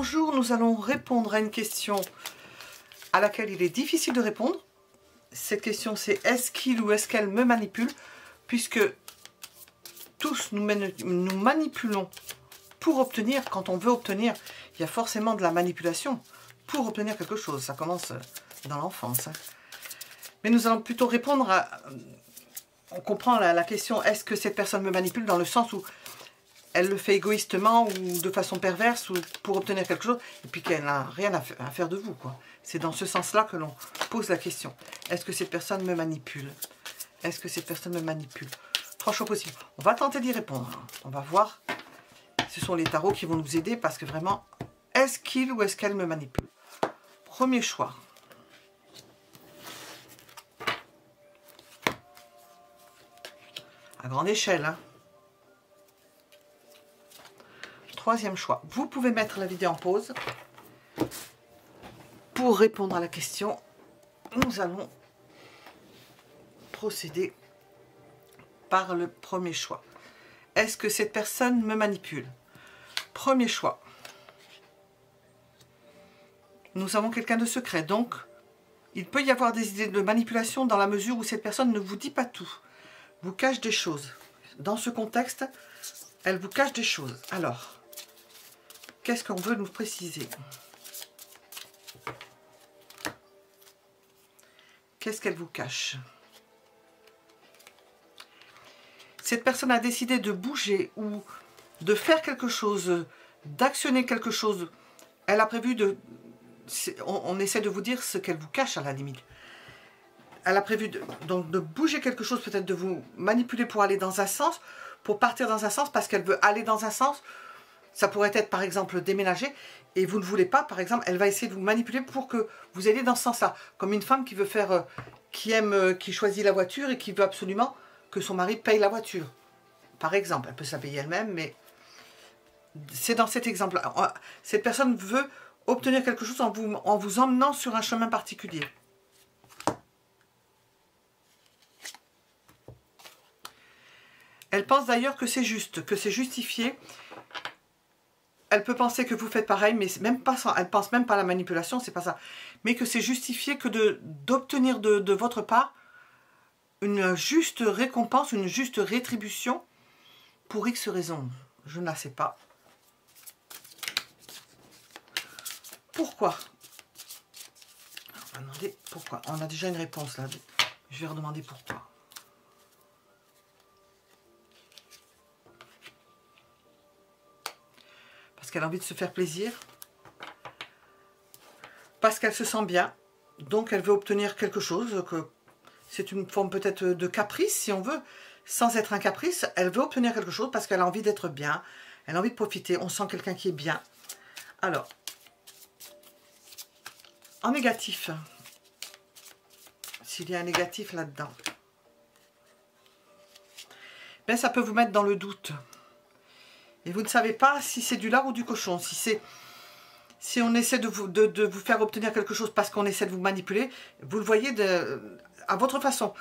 Bonjour, nous allons répondre à une question à laquelle il est difficile de répondre. Cette question c'est est-ce qu'il ou est-ce qu'elle me manipule? Puisque tous nous manipulons pour obtenir, quand on veut obtenir, il y a forcément de la manipulation pour obtenir quelque chose. Ça commence dans l'enfance. Mais nous allons plutôt répondre à... On comprend la question, est-ce que cette personne me manipule, dans le sens où elle le fait égoïstement ou de façon perverse ou pour obtenir quelque chose, et puis qu'elle n'a rien à faire de vous, quoi. C'est dans ce sens-là que l'on pose la question. Est-ce que cette personne me manipule? Est-ce que cette personne me manipule? Trois choix possibles. On va tenter d'y répondre. On va voir. Ce sont les tarots qui vont nous aider parce que vraiment, est-ce qu'il ou est-ce qu'elle me manipule? Premier choix. À grande échelle, hein. Troisième choix. Vous pouvez mettre la vidéo en pause. Pour répondre à la question, nous allons procéder par le premier choix. Est-ce que cette personne me manipule? Premier choix. Nous avons quelqu'un de secret, donc il peut y avoir des idées de manipulation dans la mesure où cette personne ne vous dit pas tout. Vous cache des choses. Dans ce contexte, elle vous cache des choses. Alors, qu'est-ce qu'on veut nous préciser? Qu'est-ce qu'elle vous cache? Cette personne a décidé de bouger ou de faire quelque chose, d'actionner quelque chose. Elle a prévu de... On essaie de vous dire ce qu'elle vous cache à la limite. Elle a prévu donc de bouger quelque chose, peut-être de vous manipuler pour aller dans un sens, pour partir dans un sens, parce qu'elle veut aller dans un sens. Ça pourrait être par exemple déménager et vous ne voulez pas, par exemple, elle va essayer de vous manipuler pour que vous alliez dans ce sens-là. Comme une femme qui veut faire, qui choisit la voiture et qui veut absolument que son mari paye la voiture. Par exemple, elle peut se la payer elle-même, mais c'est dans cet exemple-là. Cette personne veut obtenir quelque chose en vous emmenant sur un chemin particulier. Elle pense d'ailleurs que c'est juste, que c'est justifié. Elle peut penser que vous faites pareil, mais même pas ça. Elle pense même pas à la manipulation, c'est pas ça. Mais que c'est justifié que d'obtenir de votre part une juste récompense, une juste rétribution pour X raisons. Je ne la sais pas. Pourquoi? On va demander pourquoi. On a déjà une réponse là. Je vais redemander pourquoi. Parce qu'elle a envie de se faire plaisir, parce qu'elle se sent bien, donc elle veut obtenir quelque chose, que c'est une forme peut-être de caprice si on veut, sans être un caprice, elle veut obtenir quelque chose parce qu'elle a envie d'être bien, elle a envie de profiter, on sent quelqu'un qui est bien. Alors, en négatif, s'il y a un négatif là-dedans, ben ça peut vous mettre dans le doute. Et vous ne savez pas si c'est du lard ou du cochon. Si on essaie de vous faire obtenir quelque chose parce qu'on essaie de vous manipuler, vous le voyez à votre façon.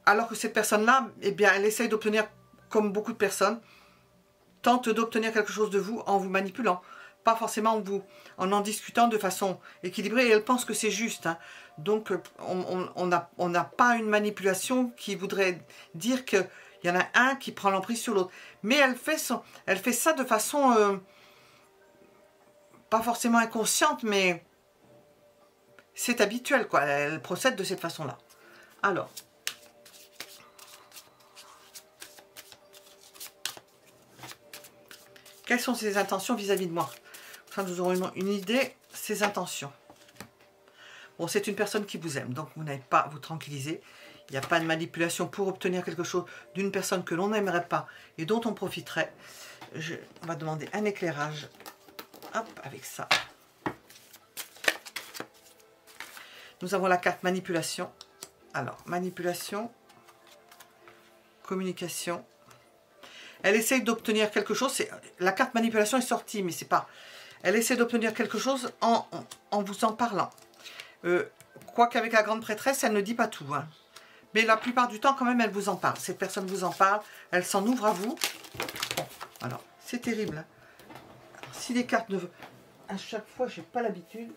Alors que cette personne-là, eh bien, elle essaie d'obtenir, comme beaucoup de personnes, tente d'obtenir quelque chose de vous en vous manipulant. Pas forcément en discutant de façon équilibrée. Et elle pense que c'est juste. Hein. Donc, on n'a pas une manipulation qui voudrait dire que il y en a un qui prend l'emprise sur l'autre. Mais elle fait ça de façon pas forcément inconsciente, mais c'est habituel, quoi. Elle procède de cette façon-là. Alors, quelles sont ses intentions vis-à-vis de moi? Enfin, nous aurons une idée, ses intentions. Bon, c'est une personne qui vous aime, donc vous n'avez pas à vous tranquilliser. Il n'y a pas de manipulation pour obtenir quelque chose d'une personne que l'on n'aimerait pas et dont on profiterait. On va demander un éclairage. Hop, avec ça. Nous avons la carte manipulation. Alors, manipulation, communication. Elle essaye d'obtenir quelque chose. La carte manipulation est sortie, mais c'est pas... Elle essaie d'obtenir quelque chose en vous en parlant. Quoique avec la grande prêtresse, elle ne dit pas tout. Hein. Mais la plupart du temps, quand même, elle vous en parle. Cette personne vous en parle, elle s'en ouvre à vous. Bon, alors, c'est terrible. Hein. Alors, si les cartes à chaque fois, j'ai pas l'habitude.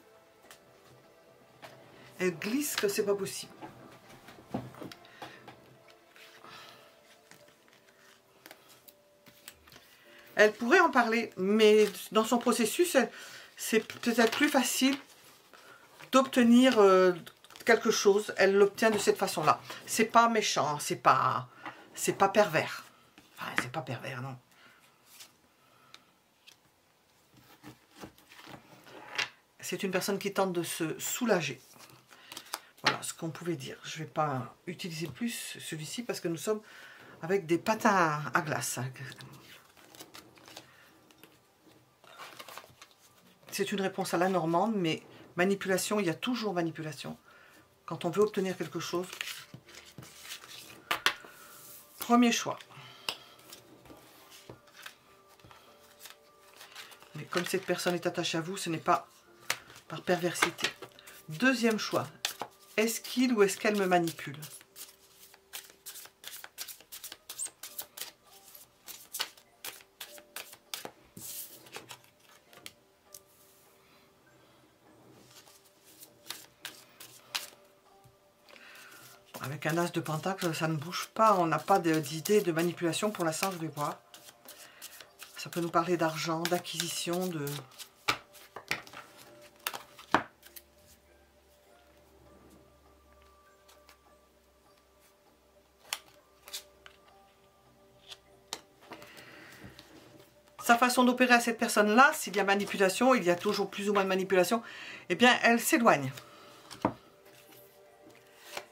Elle glisse que c'est pas possible. Elle pourrait en parler, mais dans son processus, c'est peut-être plus facile d'obtenir quelque chose. Elle l'obtient de cette façon-là. C'est pas méchant, c'est pas pervers. Enfin, c'est pas pervers, non. C'est une personne qui tente de se soulager. Voilà ce qu'on pouvait dire. Je ne vais pas utiliser plus celui-ci parce que nous sommes avec des patins à glace. C'est une réponse à la normande, mais manipulation, il y a toujours manipulation. Quand on veut obtenir quelque chose, premier choix. Mais comme cette personne est attachée à vous, ce n'est pas par perversité. Deuxième choix. Est-ce qu'il ou est-ce qu'elle me manipule? Avec un as de pentacle, ça ne bouge pas. On n'a pas d'idée de manipulation. Pour l'instant, je vais voir. Ça peut nous parler d'argent, d'acquisition, de... Sa façon d'opérer à cette personne-là, s'il y a manipulation, il y a toujours plus ou moins de manipulation, eh bien, elle s'éloigne.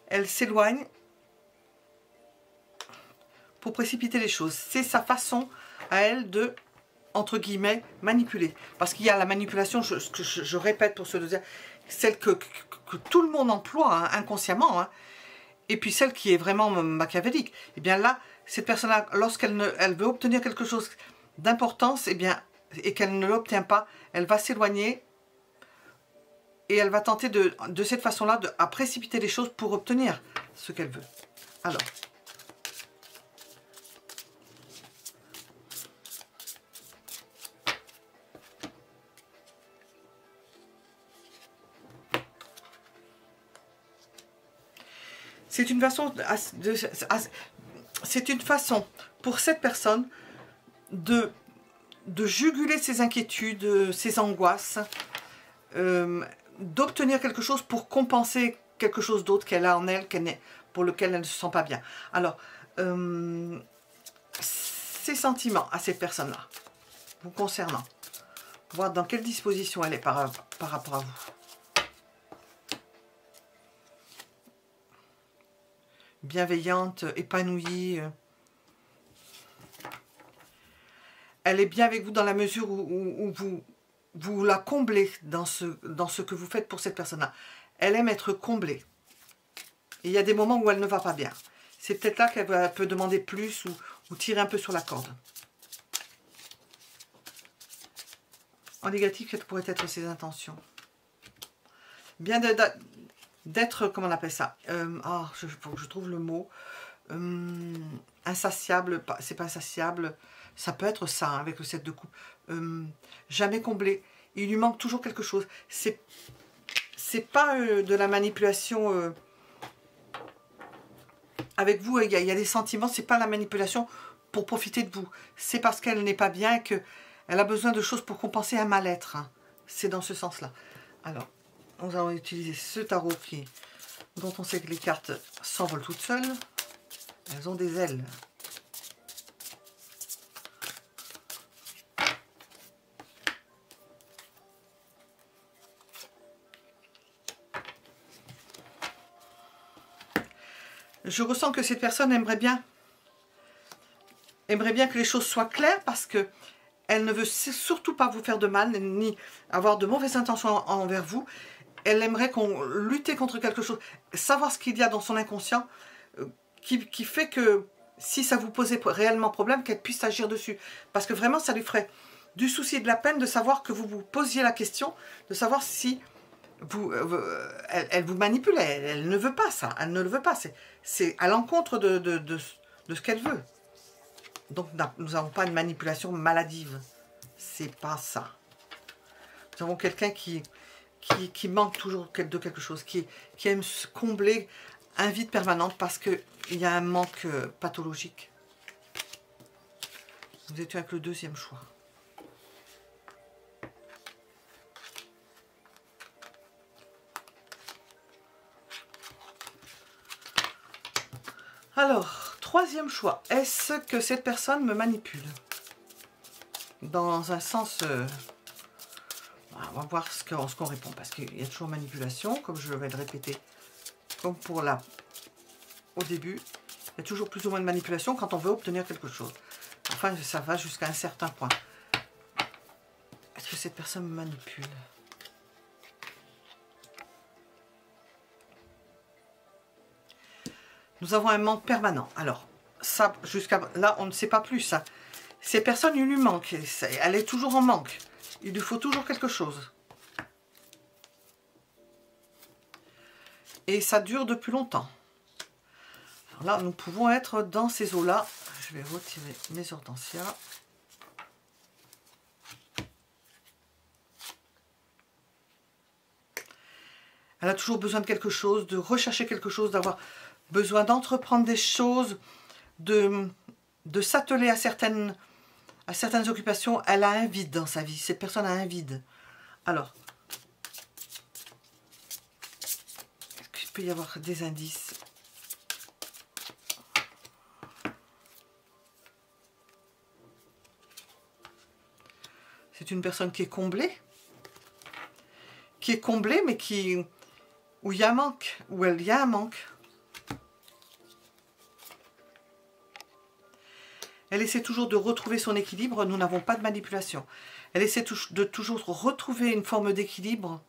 Elle s'éloigne pour précipiter les choses. C'est sa façon à elle de, entre guillemets, manipuler. Parce qu'il y a la manipulation, je répète pour ce deuxième, celle que tout le monde emploie hein, inconsciemment, hein, et puis celle qui est vraiment machiavélique. Eh bien là, cette personne-là, lorsqu'elle elle veut obtenir quelque chose d'importance, eh bien, et qu'elle ne l'obtient pas, elle va s'éloigner et elle va tenter de cette façon-là à précipiter les choses pour obtenir ce qu'elle veut. Alors, c'est une façon pour cette personne de juguler ses inquiétudes, ses angoisses, d'obtenir quelque chose pour compenser quelque chose d'autre qu'elle a en elle, pour lequel elle ne se sent pas bien. Alors, ses sentiments à cette personne-là, vous concernant, voir dans quelle disposition elle est par rapport à vous. Bienveillante, épanouie. Elle est bien avec vous dans la mesure où vous la comblez dans ce que vous faites pour cette personne-là. Elle aime être comblée. Et il y a des moments où elle ne va pas bien. C'est peut-être là qu'elle peut demander plus ou tirer un peu sur la corde. En négatif, quelles pourraient être ses intentions? Bien d'être, comment on appelle ça? Faut que je trouve le mot. Insatiable, c'est pas insatiable. Ça peut être ça, hein, avec le 7 de coupe. Jamais comblé. Il lui manque toujours quelque chose. C'est pas de la manipulation avec vous. Il y a des sentiments. C'est pas la manipulation pour profiter de vous. C'est parce qu'elle n'est pas bien et qu'elle a besoin de choses pour compenser un mal-être. Hein. C'est dans ce sens-là. Alors, nous allons utiliser ce tarot dont on sait que les cartes s'envolent toutes seules. Elles ont des ailes. Je ressens que cette personne aimerait bien que les choses soient claires parce que elle ne veut surtout pas vous faire de mal ni avoir de mauvaises intentions envers vous. Elle aimerait qu'on lutte contre quelque chose, savoir ce qu'il y a dans son inconscient qui fait que si ça vous posait réellement problème, qu'elle puisse agir dessus. Parce que vraiment, ça lui ferait du souci et de la peine de savoir que vous vous posiez la question, de savoir si elle vous manipule, elle ne veut pas ça, elle ne le veut pas, c'est à l'encontre de ce qu'elle veut. Donc nous n'avons pas une manipulation maladive, c'est pas ça. Nous avons quelqu'un qui manque toujours de quelque chose, qui aime combler un vide permanent parce qu'il y a un manque pathologique. Vous êtes avec le deuxième choix. Alors, troisième choix. Est-ce que cette personne me manipule? Dans un sens... on va voir ce qu'on répond. Parce qu'il y a toujours manipulation, comme je vais le répéter. Comme pour là, au début. Il y a toujours plus ou moins de manipulation quand on veut obtenir quelque chose. Enfin, ça va jusqu'à un certain point. Est-ce que cette personne me manipule? Nous avons un manque permanent. Alors, ça, jusqu'à là, on ne sait pas plus. Ça. Ces personnes, il lui manque. Elle est toujours en manque. Il lui faut toujours quelque chose. Et ça dure depuis longtemps. Alors là, nous pouvons être dans ces eaux-là. Je vais retirer mes hortensias. Elle a toujours besoin de quelque chose, de rechercher quelque chose, d'avoir besoin d'entreprendre des choses, de s'atteler à certaines occupations. Elle a un vide dans sa vie. Cette personne a un vide. Alors, est-ce qu'il peut y avoir des indices? C'est une personne qui est comblée. Qui est comblée, mais où il y a un manque. Où il y a un manque. Elle essaie toujours de retrouver son équilibre. Nous n'avons pas de manipulation. Elle essaie de toujours retrouver une forme d'équilibre.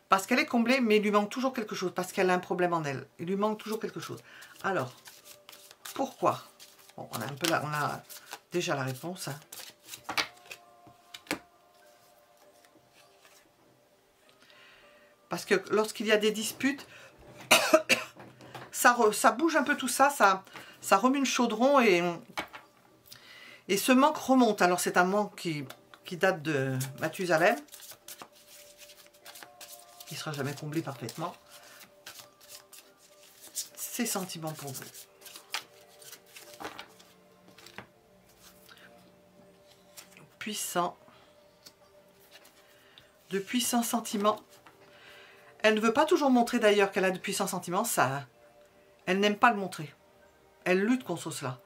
Parce qu'elle est comblée, mais il lui manque toujours quelque chose. Parce qu'elle a un problème en elle. Il lui manque toujours quelque chose. Alors, pourquoi? Bon, on a un peu là, on a déjà la réponse. Hein. Parce que lorsqu'il y a des disputes, ça bouge un peu tout ça, ça remue le chaudron et ce manque remonte. Alors c'est un manque qui date de Mathusalem, qui ne sera jamais comblé parfaitement. Ces sentiments pour vous. Puissant. De puissants sentiments. Elle ne veut pas toujours montrer d'ailleurs qu'elle a de puissants sentiments. Elle n'aime pas le montrer. Elle lutte contre cela.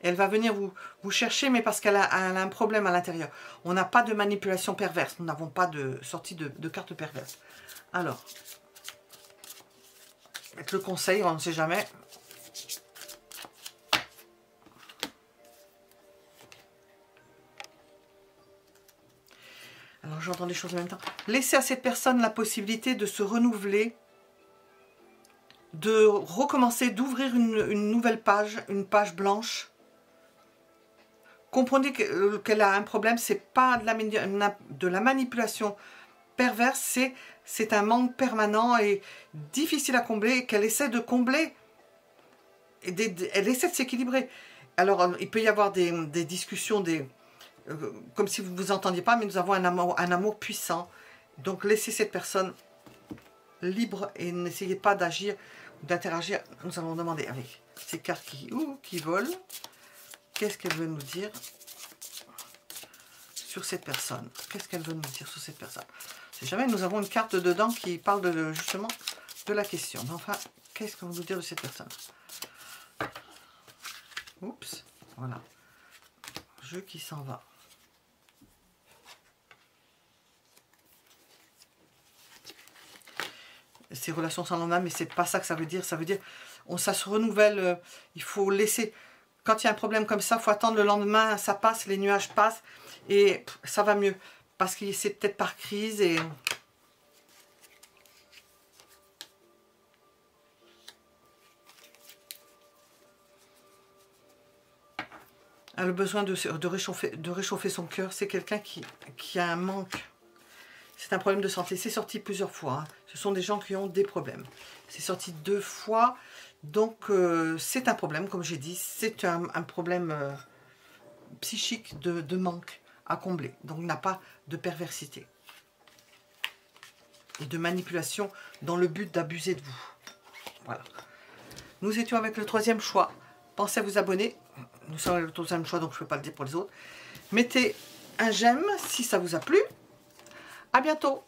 Elle va venir vous chercher, mais parce qu'elle a un problème à l'intérieur. On n'a pas de manipulation perverse. Nous n'avons pas de sortie de carte perverse. Alors, avec le conseil, on ne sait jamais. Alors, j'entends des choses en même temps. Laissez à cette personne la possibilité de se renouveler, de recommencer, d'ouvrir une nouvelle page, une page blanche. Comprenez qu'elle a un problème, c'est pas de la manipulation perverse, c'est un manque permanent et difficile à combler, qu'elle essaie de combler. Elle essaie de s'équilibrer. Alors, il peut y avoir des discussions, comme si vous ne vous entendiez pas, mais nous avons un amour puissant. Donc, laissez cette personne libre et n'essayez pas d'agir ou d'interagir. Nous allons demander avec ces cartes qui volent. Qu'est-ce qu'elle veut nous dire sur cette personne? Qu'est-ce qu'elle veut nous dire sur cette personne? Si jamais nous avons une carte dedans qui parle justement de la question. Mais enfin, qu'est-ce qu'on veut nous dire de cette personne? Oups, voilà. Jeu qui s'en va. Ces relations sans lendemain, mais c'est pas ça que ça veut dire. Ça veut dire, ça se renouvelle. Il faut laisser. Quand il y a un problème comme ça, il faut attendre le lendemain, ça passe, les nuages passent et ça va mieux. Parce que c'est peut-être par crise et... Elle a le besoin de réchauffer son cœur. C'est quelqu'un qui a un manque. C'est un problème de santé. C'est sorti plusieurs fois. Hein. Ce sont des gens qui ont des problèmes. C'est sorti 2 fois. Donc, c'est un problème, comme j'ai dit. C'est un problème psychique de manque à combler. Donc il n'a pas de perversité et de manipulation dans le but d'abuser de vous. Voilà. Nous étions avec le troisième choix. Pensez à vous abonner. Nous sommes avec le troisième choix, donc je ne peux pas le dire pour les autres. Mettez un j'aime si ça vous a plu. À bientôt.